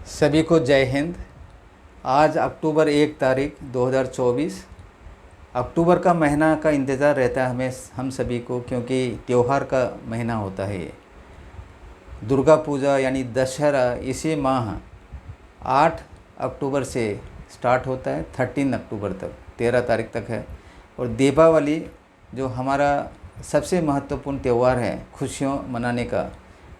सभी को जय हिंद। आज अक्टूबर 1 तारीख 2024। अक्टूबर का महीना का इंतज़ार रहता है हमें हम सभी को, क्योंकि त्यौहार का महीना होता है ये। दुर्गा पूजा यानी दशहरा इसी माह 8 अक्टूबर से स्टार्ट होता है, 13 अक्टूबर तक, 13 तारीख तक है। और दीपावली जो हमारा सबसे महत्वपूर्ण त्यौहार है खुशियों मनाने का,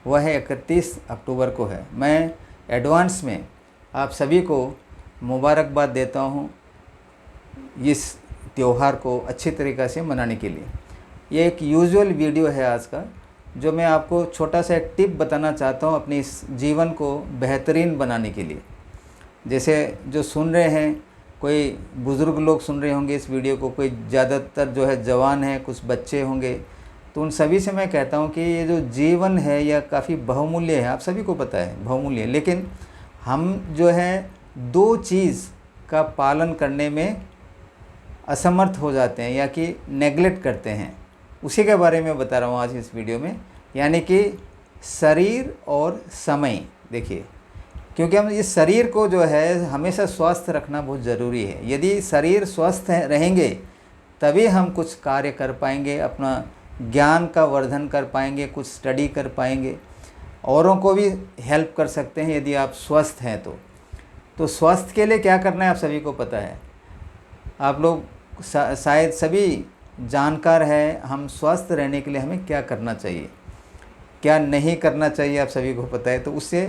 वह है 31 अक्टूबर को है। मैं एडवांस में आप सभी को मुबारकबाद देता हूँ इस त्यौहार को अच्छी तरीक़े से मनाने के लिए। ये एक यूजुअल वीडियो है आज का, जो मैं आपको छोटा सा एक टिप बताना चाहता हूँ अपने इस जीवन को बेहतरीन बनाने के लिए। जैसे जो सुन रहे हैं, कोई बुज़ुर्ग लोग सुन रहे होंगे इस वीडियो को, कोई ज़्यादातर जो है जवान है, कुछ बच्चे होंगे, तो उन सभी से मैं कहता हूँ कि ये जो जीवन है यह काफ़ी बहुमूल्य है। आप सभी को पता है बहुमूल्य है, लेकिन हम जो है दो चीज़ का पालन करने में असमर्थ हो जाते हैं या कि नेगलेक्ट करते हैं। उसी के बारे में बता रहा हूँ आज इस वीडियो में, यानी कि शरीर और समय। देखिए, क्योंकि हम इस शरीर को जो है हमेशा स्वस्थ रखना बहुत ज़रूरी है। यदि शरीर स्वस्थ रहेंगे तभी हम कुछ कार्य कर पाएंगे, अपना ज्ञान का वर्धन कर पाएंगे, कुछ स्टडी कर पाएंगे, औरों को भी हेल्प कर सकते हैं यदि आप स्वस्थ हैं तो स्वस्थ के लिए क्या करना है आप सभी को पता है। आप लोग शायद सभी जानकार हैं हम स्वस्थ रहने के लिए हमें क्या करना चाहिए, क्या नहीं करना चाहिए, आप सभी को पता है। तो उससे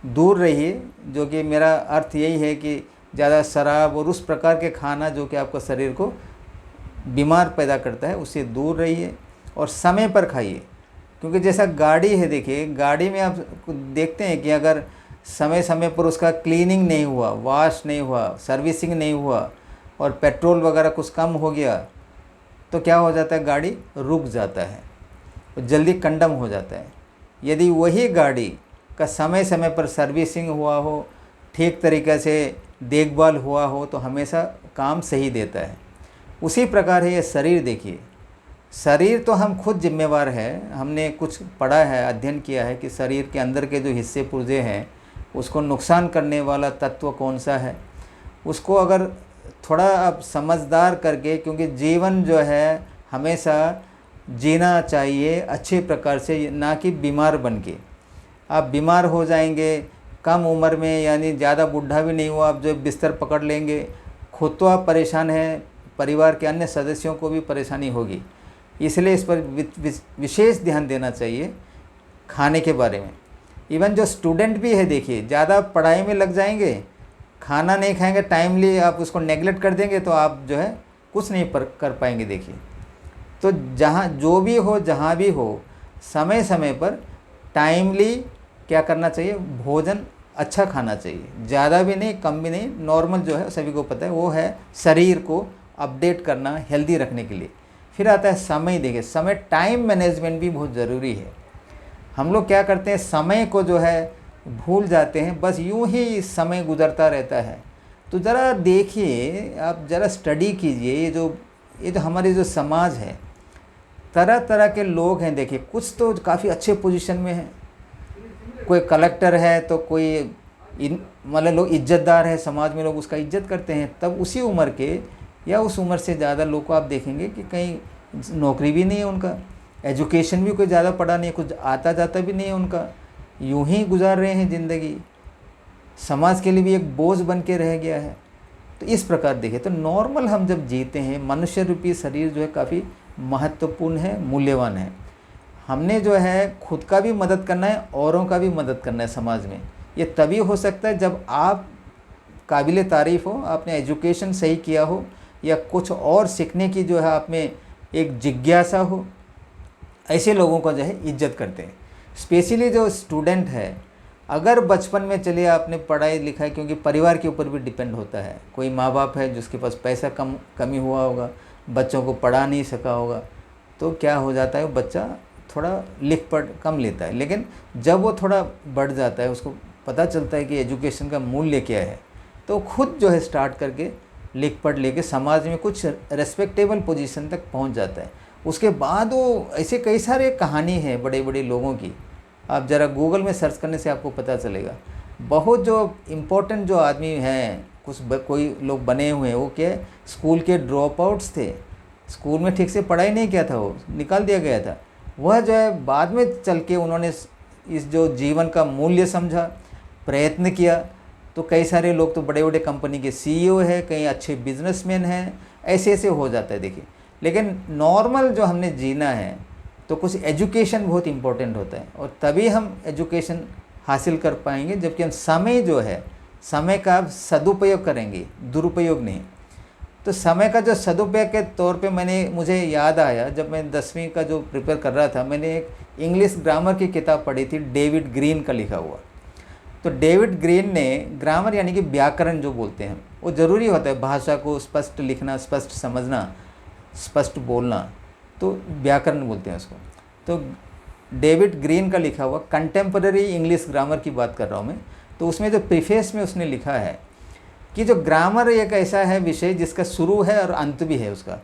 दूर रहिए, जो कि मेरा अर्थ यही है कि ज़्यादा शराब और उस प्रकार के खाना जो कि आपका शरीर को बीमार पैदा करता है, उससे दूर रहिए और समय पर खाइए। क्योंकि जैसा गाड़ी है, देखिए गाड़ी में आप देखते हैं कि अगर समय समय पर उसका क्लीनिंग नहीं हुआ, वॉश नहीं हुआ, सर्विसिंग नहीं हुआ और पेट्रोल वगैरह कुछ कम हो गया तो क्या हो जाता है, गाड़ी रुक जाता है और जल्दी कंडम हो जाता है। यदि वही गाड़ी का समय समय पर सर्विसिंग हुआ हो, ठीक तरीक़े से देखभाल हुआ हो, तो हमेशा काम सही देता है। उसी प्रकार है ये शरीर। देखिए, शरीर तो हम खुद जिम्मेवार है। हमने कुछ पढ़ा है, अध्ययन किया है कि शरीर के अंदर के जो हिस्से पुर्जे हैं उसको नुकसान करने वाला तत्व कौन सा है, उसको अगर थोड़ा आप समझदार करके, क्योंकि जीवन जो है हमेशा जीना चाहिए अच्छे प्रकार से, ना कि बीमार बन के। आप बीमार हो जाएंगे कम उम्र में, यानी ज़्यादा बूढ़ा भी नहीं हुआ, आप जो बिस्तर पकड़ लेंगे, खुद तो आप परेशान हैं, परिवार के अन्य सदस्यों को भी परेशानी होगी। इसलिए इस पर विशेष ध्यान देना चाहिए खाने के बारे में। इवन जो स्टूडेंट भी है, देखिए ज़्यादा पढ़ाई में लग जाएंगे, खाना नहीं खाएंगे टाइमली, आप उसको नेगलेक्ट कर देंगे तो आप जो है कुछ नहीं कर पाएंगे। देखिए, तो जहाँ जो भी हो, जहाँ भी हो, समय समय पर टाइमली क्या करना चाहिए, भोजन अच्छा खाना चाहिए, ज़्यादा भी नहीं कम भी नहीं, नॉर्मल जो है सभी को पता है, वो है शरीर को अपडेट करना, हेल्दी रखने के लिए। फिर आता है समय। देखिए, समय, टाइम मैनेजमेंट भी बहुत ज़रूरी है। हम लोग क्या करते हैं, समय को जो है भूल जाते हैं, बस यूं ही समय गुजरता रहता है। तो ज़रा देखिए, आप ज़रा स्टडी कीजिए, ये जो हमारी जो समाज है, तरह तरह के लोग हैं। देखिए, कुछ तो काफ़ी अच्छे पोजीशन में हैं, कोई कलेक्टर है तो कोई मतलब लोग इज्जतदार है समाज में, लोग उसका इज्जत करते हैं। तब उसी उम्र के या उस उम्र से ज़्यादा लोग को आप देखेंगे कि कहीं नौकरी भी नहीं है उनका, एजुकेशन भी कोई ज़्यादा पढ़ा नहीं है, कुछ आता जाता भी नहीं है उनका, यूं ही गुजार रहे हैं ज़िंदगी, समाज के लिए भी एक बोझ बन के रह गया है। तो इस प्रकार देखिए, तो नॉर्मल हम जब जीते हैं, मनुष्य रूपी शरीर जो है काफ़ी महत्वपूर्ण है, मूल्यवान है। हमने जो है खुद का भी मदद करना है, औरों का भी मदद करना है समाज में। ये तभी हो सकता है जब आप काबिल तारीफ़ हो, आपने एजुकेशन सही किया हो, या कुछ और सीखने की जो है आप में एक जिज्ञासा हो। ऐसे लोगों को जो है इज्जत करते हैं। स्पेशली जो स्टूडेंट है, अगर बचपन में चलिए आपने पढ़ाई लिखाई, क्योंकि परिवार के ऊपर भी डिपेंड होता है, कोई माँ बाप है जिसके पास पैसा कमी हुआ होगा, बच्चों को पढ़ा नहीं सका होगा, तो क्या हो जाता है, वो बच्चा थोड़ा लिख पढ़ कम लेता है। लेकिन जब वो थोड़ा बढ़ जाता है, उसको पता चलता है कि एजुकेशन का मूल्य क्या है, तो खुद जो है स्टार्ट करके लिख पढ़ लेके समाज में कुछ रेस्पेक्टेबल पोजीशन तक पहुंच जाता है। उसके बाद वो ऐसे कई सारे कहानी है बड़े बड़े लोगों की, आप ज़रा गूगल में सर्च करने से आपको पता चलेगा। बहुत जो इम्पोर्टेंट जो आदमी हैं, कोई लोग बने हुए हैं, वो क्या है, स्कूल के ड्रॉप आउट्स थे, स्कूल में ठीक से पढ़ाई नहीं किया था, वो निकाल दिया गया था। वह जो है बाद में चल के उन्होंने इस जो जीवन का मूल्य समझा, प्रयत्न किया, तो कई सारे लोग तो बड़े बड़े कंपनी के सीईओ है, कई अच्छे बिजनेसमैन हैं, ऐसे ऐसे हो जाता है देखिए। लेकिन नॉर्मल जो हमने जीना है तो कुछ एजुकेशन बहुत इम्पोर्टेंट होता है, और तभी हम एजुकेशन हासिल कर पाएंगे जबकि हम समय जो है, समय का सदुपयोग करेंगे, दुरुपयोग नहीं। तो समय का जो सदुपयोग के तौर पे मुझे याद आया, जब मैं 10वीं का जो प्रिपेयर कर रहा था, मैंने एक इंग्लिश ग्रामर की किताब पढ़ी थी, डेविड ग्रीन का लिखा हुआ। तो डेविड ग्रीन ने ग्रामर यानी कि व्याकरण जो बोलते हैं, वो ज़रूरी होता है, भाषा को स्पष्ट लिखना, स्पष्ट समझना, स्पष्ट बोलना, तो व्याकरण बोलते हैं उसको। तो डेविड ग्रीन का लिखा हुआ कंटेम्पररी इंग्लिश ग्रामर की बात कर रहा हूँ मैं। तो उसमें जो प्रीफेस में उसने लिखा है कि जो ग्रामर एक ऐसा है विषय जिसका शुरू है और अंत भी है उसका।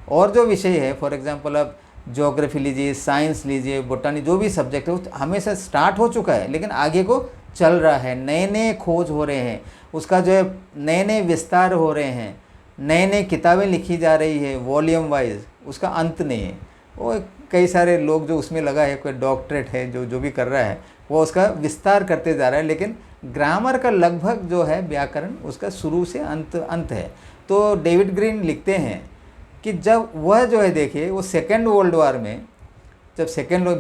और जो विषय है, फॉर एग्जांपल आप ज्योग्राफी लीजिए, साइंस लीजिए, बोटानी, जो भी सब्जेक्ट है वो हमेशा स्टार्ट हो चुका है, लेकिन आगे को चल रहा है, नए नए खोज हो रहे हैं, उसका जो है नए नए विस्तार हो रहे हैं, नए नए किताबें लिखी जा रही है वॉल्यूम वाइज, उसका अंत नहीं है। वो कई सारे लोग जो उसमें लगा है, कोई डॉक्टरेट है, जो भी कर रहा है वो उसका विस्तार करते जा रहा है, लेकिन ग्रामर का लगभग जो है व्याकरण उसका शुरू से अंत है। तो डेविड ग्रीन लिखते हैं कि जब वह जो है, देखिए वो सेकेंड वर्ल्ड वार में, जब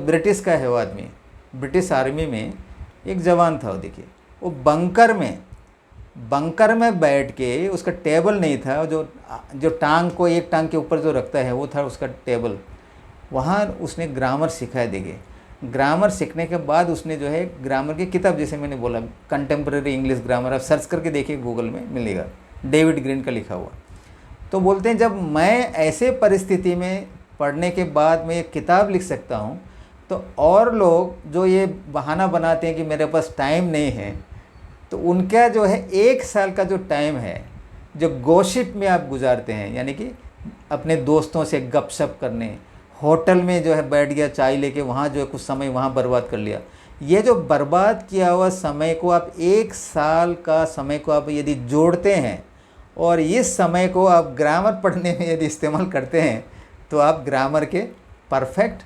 ब्रिटिश का है वो आदमी, ब्रिटिश आर्मी में एक जवान था, वो देखिए वो बंकर में बैठ के, उसका टेबल नहीं था, जो टांग को एक टांग के ऊपर जो रखता है वो था उसका टेबल, वहाँ उसने ग्रामर सीखा है। देखिए ग्रामर सीखने के बाद उसने जो है ग्रामर की किताब, जैसे मैंने बोला कंटेम्प्रेरी इंग्लिश ग्रामर, आप सर्च करके देखिए गूगल में मिलेगा, डेविड ग्रीन का लिखा हुआ। तो बोलते हैं जब मैं ऐसे परिस्थिति में पढ़ने के बाद मैं एक किताब लिख सकता हूँ, तो और लोग जो ये बहाना बनाते हैं कि मेरे पास टाइम नहीं है, तो उनका जो है 1 साल का जो टाइम है जो गॉसिप में आप गुजारते हैं, यानी कि अपने दोस्तों से गपशप करने, होटल में जो है बैठ गया चाय लेके, वहाँ जो है कुछ समय वहाँ बर्बाद कर लिया, ये जो बर्बाद किया हुआ समय को आप 1 साल का समय को आप यदि जोड़ते हैं और इस समय को आप ग्रामर पढ़ने में यदि इस्तेमाल करते हैं, तो आप ग्रामर के परफेक्ट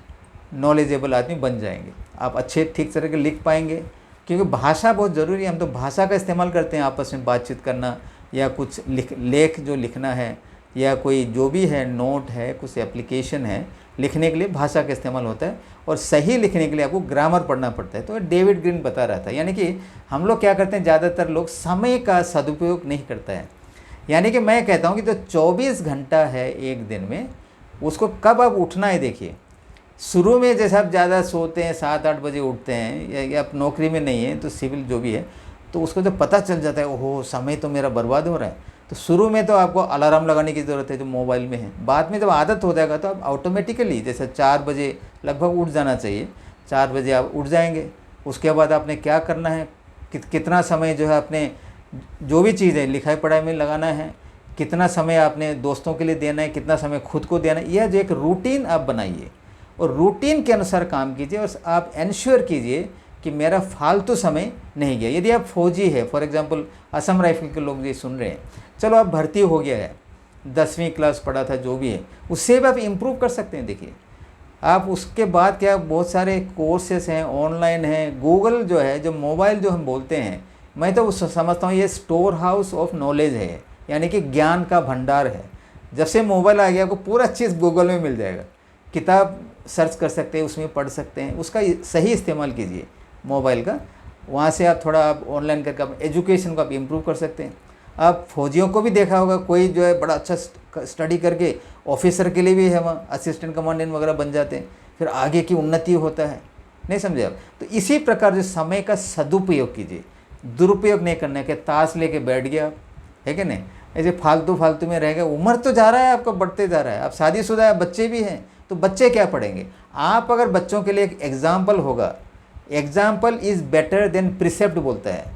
नॉलेजेबल आदमी बन जाएंगे। आप अच्छे ठीक तरह के लिख पाएंगे, क्योंकि भाषा बहुत ज़रूरी है। हम तो भाषा का इस्तेमाल करते हैं आपस में बातचीत करना, या कुछ लेख जो लिखना है, या कोई जो भी है नोट है, कुछ एप्लीकेशन है, लिखने के लिए भाषा का इस्तेमाल होता है, और सही लिखने के लिए आपको ग्रामर पढ़ना पड़ता है। तो डेविड ग्रीन बता रहा था, यानी कि हम लोग क्या करते हैं, ज़्यादातर लोग समय का सदुपयोग नहीं करता है। यानी कि मैं कहता हूँ कि जो 24 घंटा है एक दिन में, उसको कब आप उठना है, देखिए शुरू में जैसे आप ज़्यादा सोते हैं, 7-8 बजे उठते हैं, या आप नौकरी में नहीं हैं तो सिविल जो भी है, तो उसको जब पता चल जाता है ओहो समय तो मेरा बर्बाद हो रहा है, तो शुरू में तो आपको अलार्म लगाने की ज़रूरत है जो मोबाइल में है। बाद में जब आदत हो जाएगा तो आप ऑटोमेटिकली, जैसे 4 बजे लगभग उठ जाना चाहिए, 4 बजे आप उठ जाएंगे। उसके बाद आपने क्या करना है, कितना समय जो है आपने जो भी चीज़ है लिखाई पढ़ाई में लगाना है, कितना समय आपने दोस्तों के लिए देना है, कितना समय खुद को देना है, यह जो एक रूटीन आप बनाइए और रूटीन के अनुसार काम कीजिए, और आप इंश्योर कीजिए कि मेरा फालतू समय नहीं गया। यदि आप फौजी है, फॉर एग्जांपल असम राइफल के लोग ये सुन रहे हैं, चलो आप भर्ती हो गया है, 10वीं क्लास पढ़ा था, जो भी है उससे भी आप इम्प्रूव कर सकते हैं। देखिए आप उसके बाद क्या, बहुत सारे कोर्सेस हैं, ऑनलाइन हैं, गूगल जो है, जो मोबाइल जो हम बोलते हैं, मैं तो समझता हूँ ये स्टोर हाउस ऑफ नॉलेज है, यानी कि ज्ञान का भंडार है। जब से मोबाइल आ गया आपको पूरा चीज़ गूगल में मिल जाएगा, किताब सर्च कर सकते हैं, उसमें पढ़ सकते हैं, उसका सही इस्तेमाल कीजिए मोबाइल का। वहाँ से आप थोड़ा आप ऑनलाइन करके आप एजुकेशन को आप इम्प्रूव कर सकते हैं। आप फौजियों को भी देखा होगा, कोई जो है बड़ा अच्छा स्टडी करके ऑफिसर के लिए भी है, वहाँ असिस्टेंट कमांडेंट वगैरह बन जाते हैं, फिर आगे की उन्नति होता है। नहीं समझे आप? तो इसी प्रकार जो समय का सदुपयोग कीजिए, दुरुपयोग नहीं करने के। ताश लेके बैठ गया आप, है कि नहीं, ऐसे फालतू में रहेगा, उम्र तो जा रहा है आपका, बढ़ते जा रहा है, आप शादीशुदा है, बच्चे भी हैं, तो बच्चे क्या पढ़ेंगे? आप अगर बच्चों के लिए एक एग्जाम्पल होगा, example is better than precept बोलता है,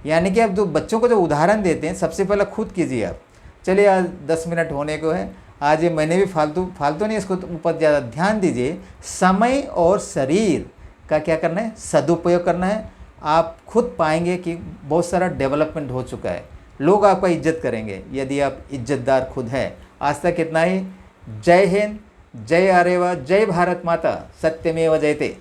यानी कि आप जो बच्चों को जो उदाहरण देते हैं, सबसे पहले खुद कीजिए आप। चलिए आज 10 मिनट होने को है, आज ये मैंने भी फालतू नहीं, इसको ऊपर ज़्यादा ध्यान दीजिए। समय और शरीर का क्या करना है, सदुपयोग करना है, आप खुद पाएंगे कि बहुत सारा डेवलपमेंट हो चुका है। लोग आपका इज्जत करेंगे यदि आप इज्जतदार खुद हैं। आज तक इतना ही। जय हिंद, जय आर्यवा, जय भारत माता, सत्यमेव जयते।